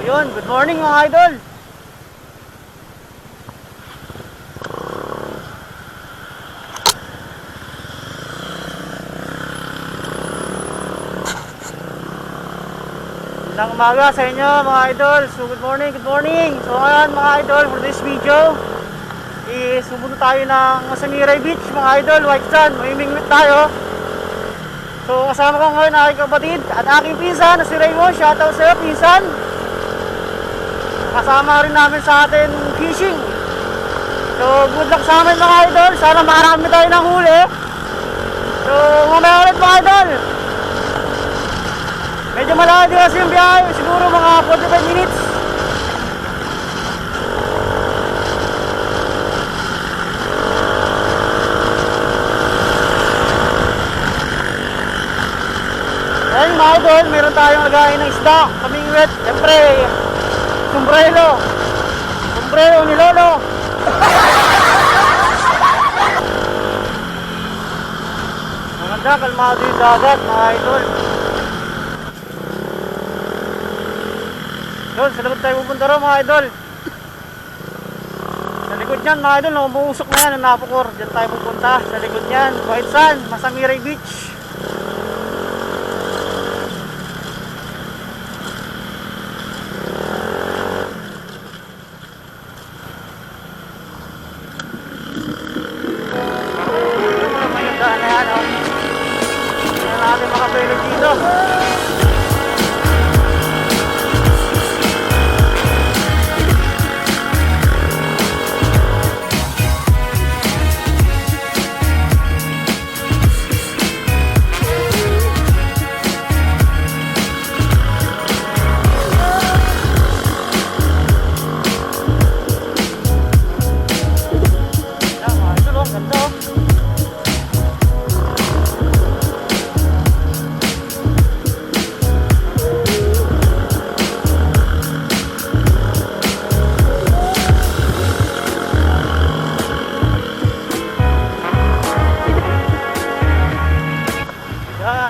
Yun, good morning mga idol. Magandang umaga sa inyo mga idol. So good morning, good morning. So ngayon mga idol, for this video sumunod tayo ng Masamerey Beach mga idol, white sand, mamimingwit tayo. So kasama ko ngayon aking kapatid at aking pinsan na si Raymond. Shoutout sa'yo pinsan. Kasama rin namin sa atin fishing. So good luck sa amin mga idol. Sana marami tayo ng huli. So mamaya ulit mga idol. Medyo malayo din kasi yung biyahe. Siguro mga 45 minutes. Ayun mga idol, meron tayong lagayin ng isda. Kamingwit, siyempre sombrero ni Lolo. Maganda, kalmado yung dagat mga idol. Doon, sa likod tayo pupunta rin mga idol. Sa likod niyan mga idol, umuusok na yan ang napukor. Diyan tayo pupunta, sa likod niyan, white sand, Masamerey Beach. Natin makapelo dito.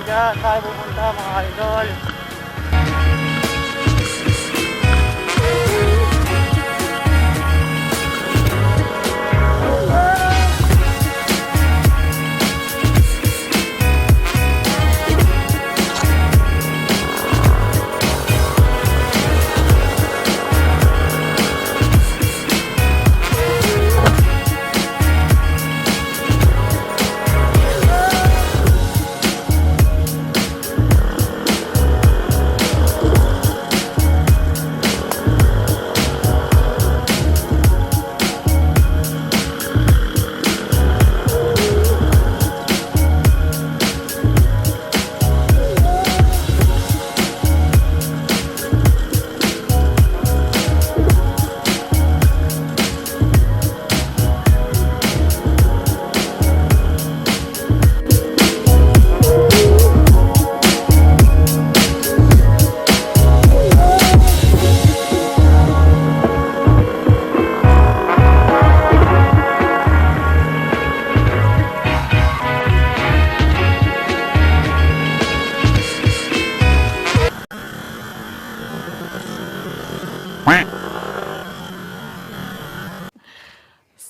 Diyan tayo pupunta mga idol.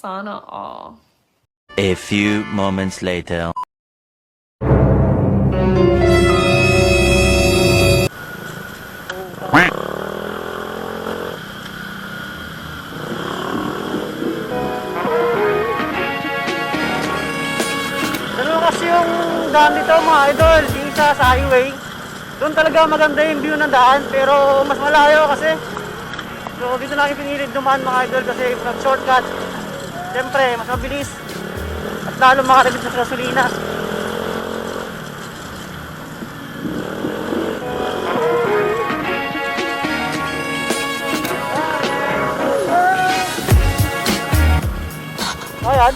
Sana all. A few moments later. Dalawa kasi yung daan dito mga idol, yung isa sa highway. Doon talaga maganda yung view ng daan, pero mas malayo kasi. So dito namin pinilit dumaan mga idol kasi nag-shortcut. Siyempre, mas mabilis at lalo makaragit sa gasolina. Ayan.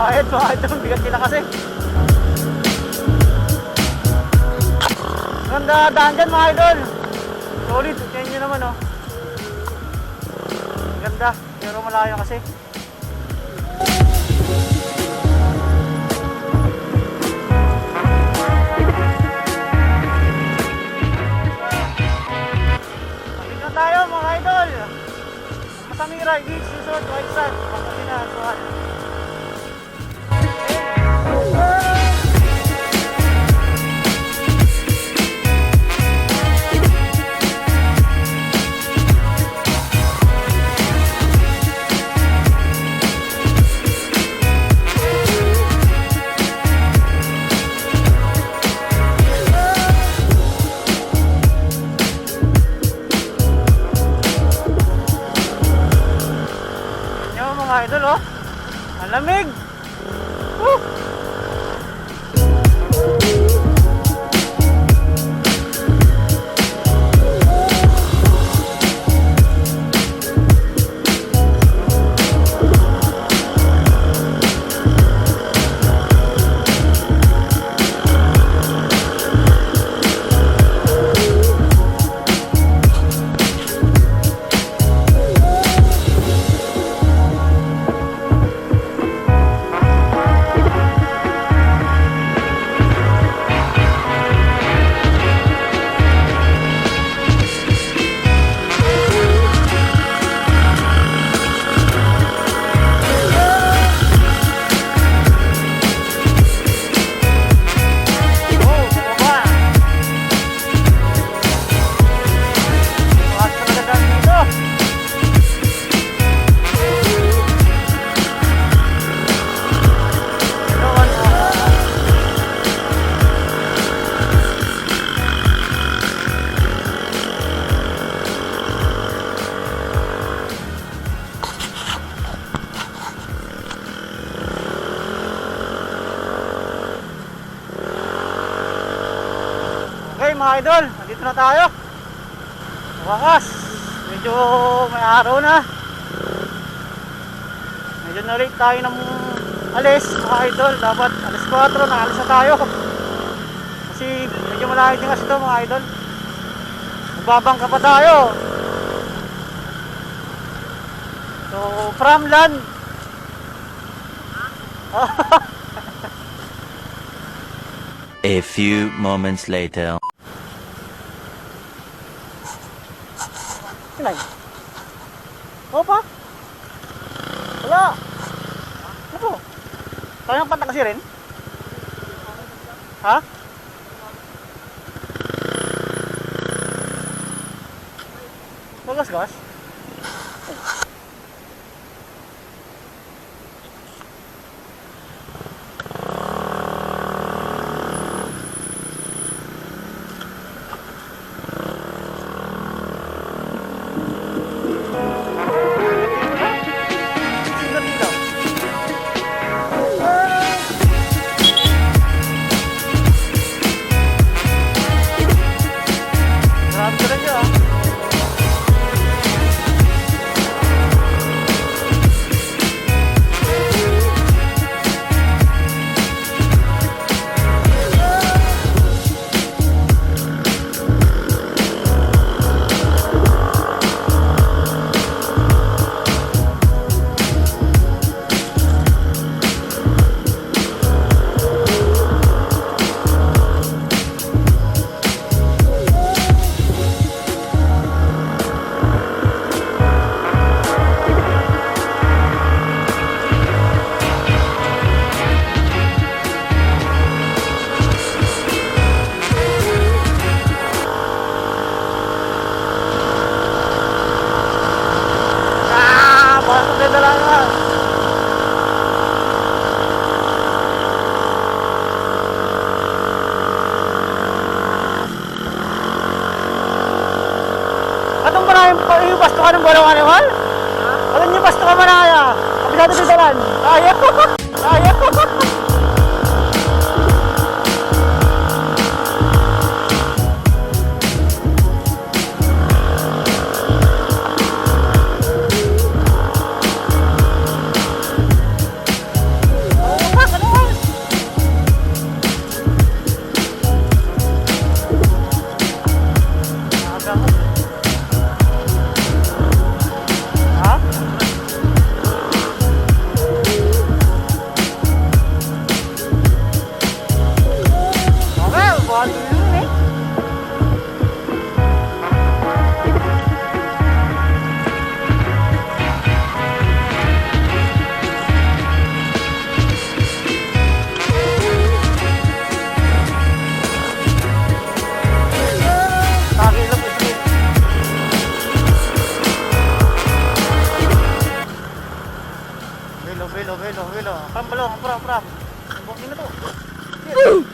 Ayun mga idol, bigat nila kasi. Ganda dumadaan dyan mga idol. Solid, tingnan nyo naman oh. Ganda, pero malayo kasi. Nandito na tayo mga idol. Masamerey Beach Resort, White Sand, Pangasinan, Suhan. Mga idol oh, ang lamig. Woo! Okay mga idol, nandito na tayo. Wakas, medyo may araw na. Medyo na-late tayo ng alis mga idol. Dapat alas 4 na alis na tayo. Kasi medyo malayo din kasi ito mga idol. Magbabangka pa tayo. So from land. A few moments later. Sinay? Opa? Wala. Ano po? Kayang panta kasi rin? Ha? Bagas-gas? Yung basto ka ng bolong animal? Alam niyo basto ka manaya. Kabisado sa dalan. Ayaw. Ayaw. Wilo, prambalong, pram. Bukin na to. Yes.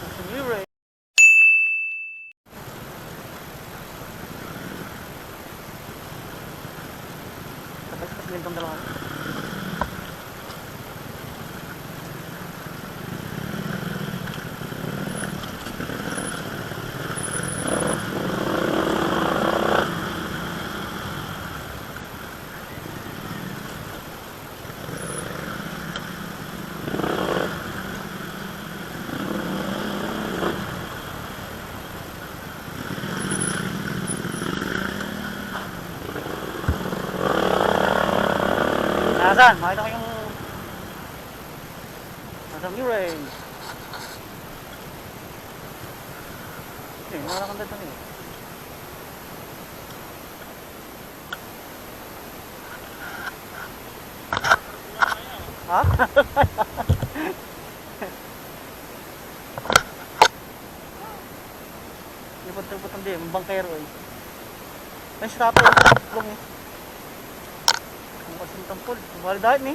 Masamerey. Tapos nitong dalawa. Nasaan? Makita ko yung Masamerey. Wala kang dito eh. Ha? Lipot-lipot ang di, bangkero eh. May sirato yung long eh. Makas yung tampol. Bali dahil ni.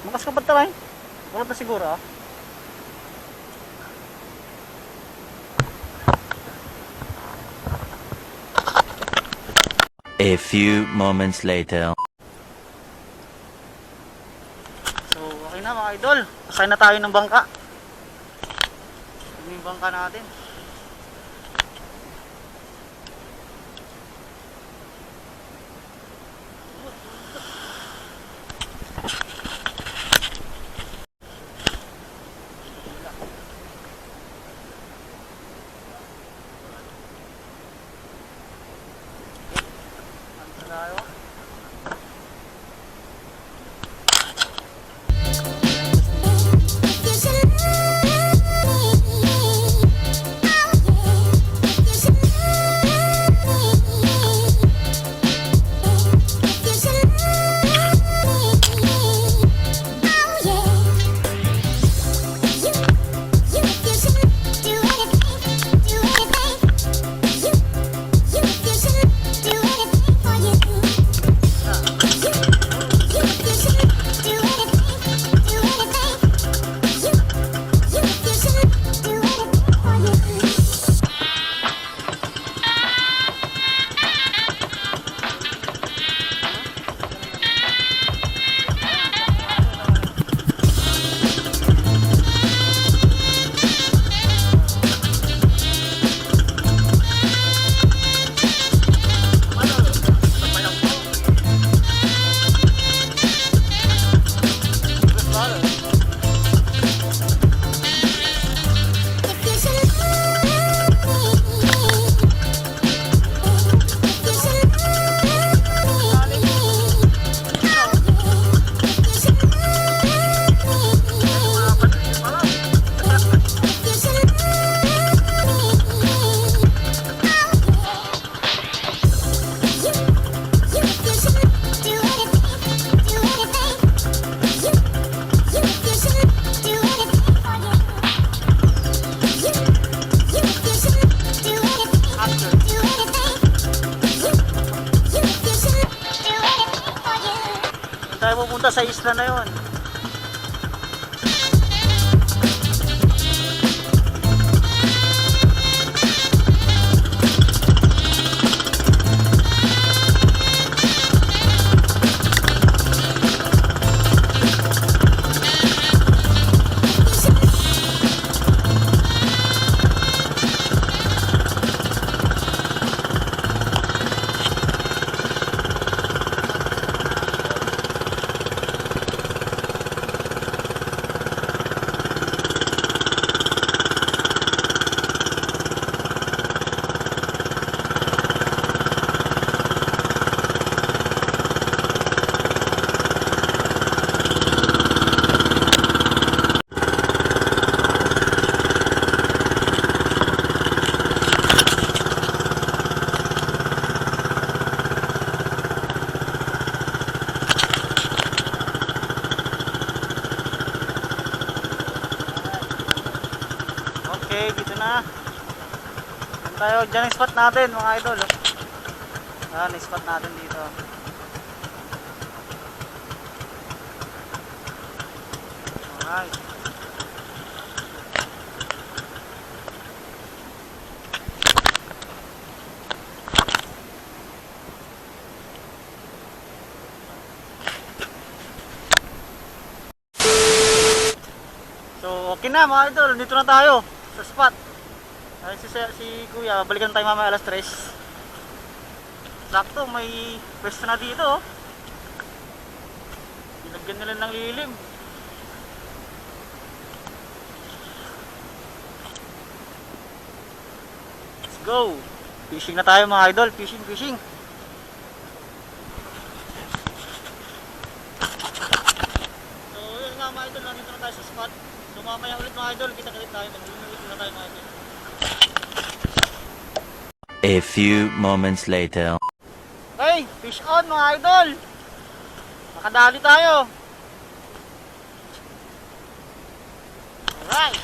Makas ka ba taray? Wala pa siguro ah. A few moments later. So, okay na mga idol. Pasay na tayo ng bangka. Ito yung bangka natin. Tayo. Tayo pupunta sa isla na yon. na. Yan tayo, dyan ang spot natin mga idol. Yan, ang spot natin dito. Alright. So okay na mga idol, dito na tayo sa spot. Ay, si kuya, balikan tayo mamaya alas 3. Sakto, may pwesto na dito. Oh. Nilagyan nila ng lilim. Let's go. Fishing na tayo mga idol, fishing. So yun nga mga idol, nandito na tayo sa spot. So mamaya ulit mga idol, kita-kita tayo, mag-ulit na tayo mga idol. A few moments later. Okay, fish on mga idol. Nakadali tayo. Alright.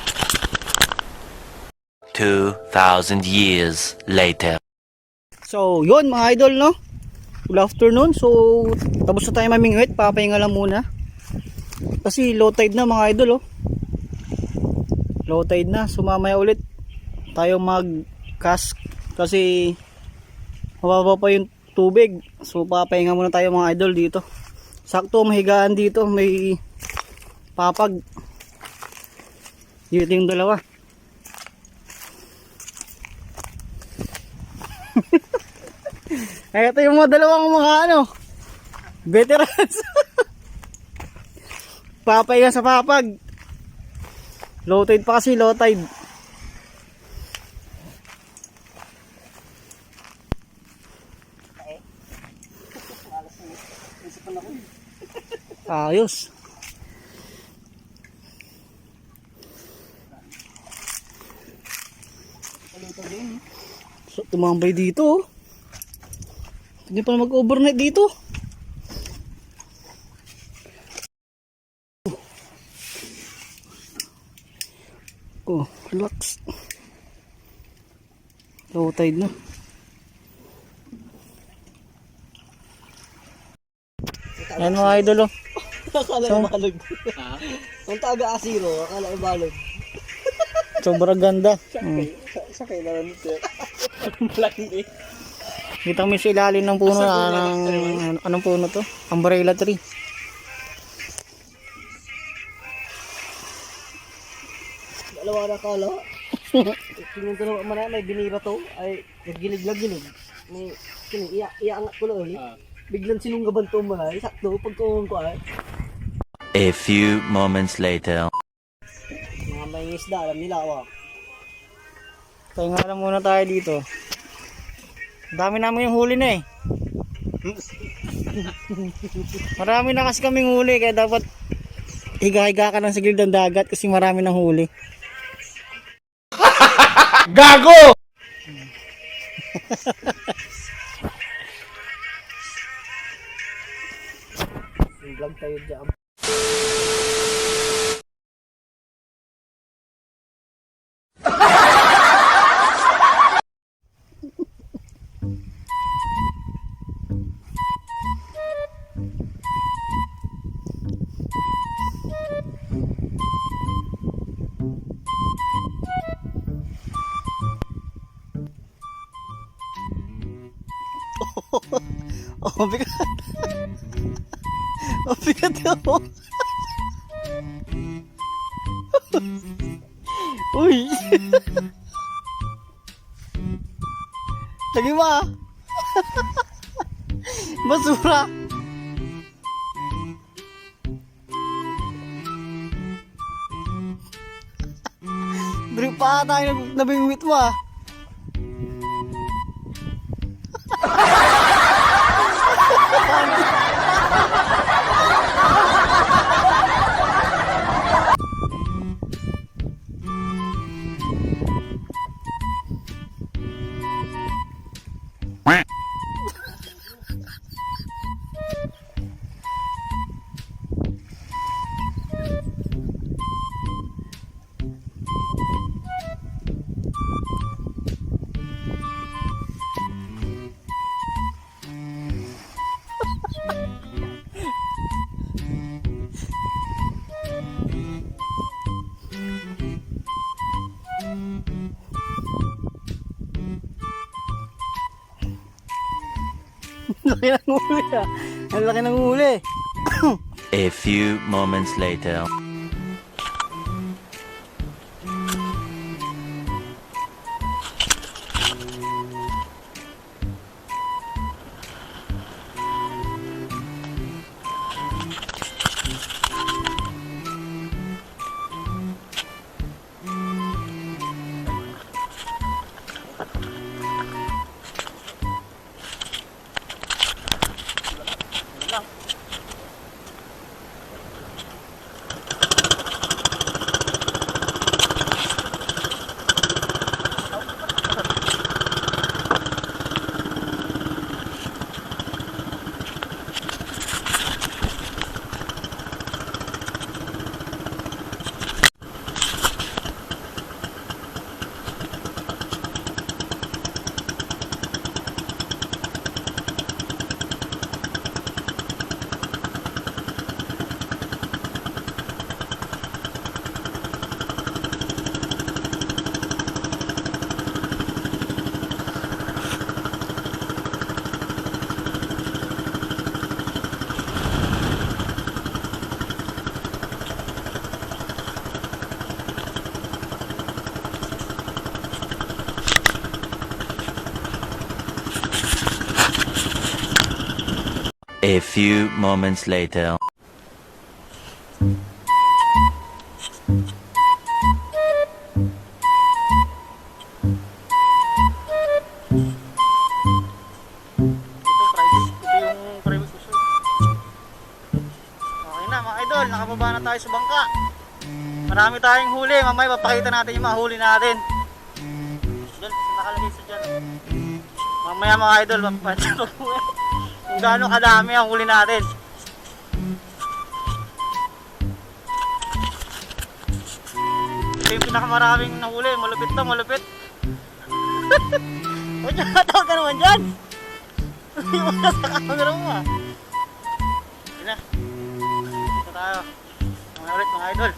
2,000 years later. So yun mga idol, no? Good afternoon. So tapos na tayo mamingwit, papahinga lang muna. Kasi low tide na mga idol, oh. Low tide na. So mamaya ulit tayo mag-cast kasi mababa pa yung tubig. So papahinga muna tayo mga idol dito. Sakto mahigaan dito, may papag. Dito yung dalawa. Ay, ito yung mga dalawang mga veterans. Papahinga sa papag. Low tide pa kasi, low tide. Ayos. So tumambay dito. Hindi pa mag-overnight dito. Oh, relax. Low tide na. Ayan mga idol, oh. Akala So, balog. Ha? Ang taga-asiro, akala balog. Sobrang ganda. Sakay na lang ito. Malaki eh. Dito kami sa ilalim ng puno ng anong puno to? Umbrella tree. Dalawa na kala. Tingnan ko naman na may binira to. Ay, naggilig-gilig. May, iangat ko lang ulit. Biglang sinunggaban to malay. Sakto, pagkuhong ko ay. A few moments later. Mga may isda, alam nila ako. Pahinga lang muna tayo dito. Dami namin yung huli na eh. Marami na kasi kaming huli, kaya dapat higa-higa ka lang sa gilid ng dagat kasi marami ng huli. Gago! Vlog tayo dyan. Oh, bigat. Oh, bigat ako. Uy. Lagi mo ah. Basura. Drip pa tayo nabingwit mo ah. laki ng huli ah. Ang laki ng huli. A few moments later. A few moments later. Ito yung private fishing. Okay na mga idol, nakababa na tayo sa bangka. Marami tayong huli, mamaya papakita natin yung mga huli natin. Diyan, nakalagay sa dyan. Mamaya mga idol, papakita ko kung gaano kadami ang huli natin. Ito yung pinakamaraming nahuli, malupit to, malupit. Huwag niyo natawag ka naman dyan. Iwan ka sa camera mo ah. Sige na. Dito tayo. Mga ulit mga idol.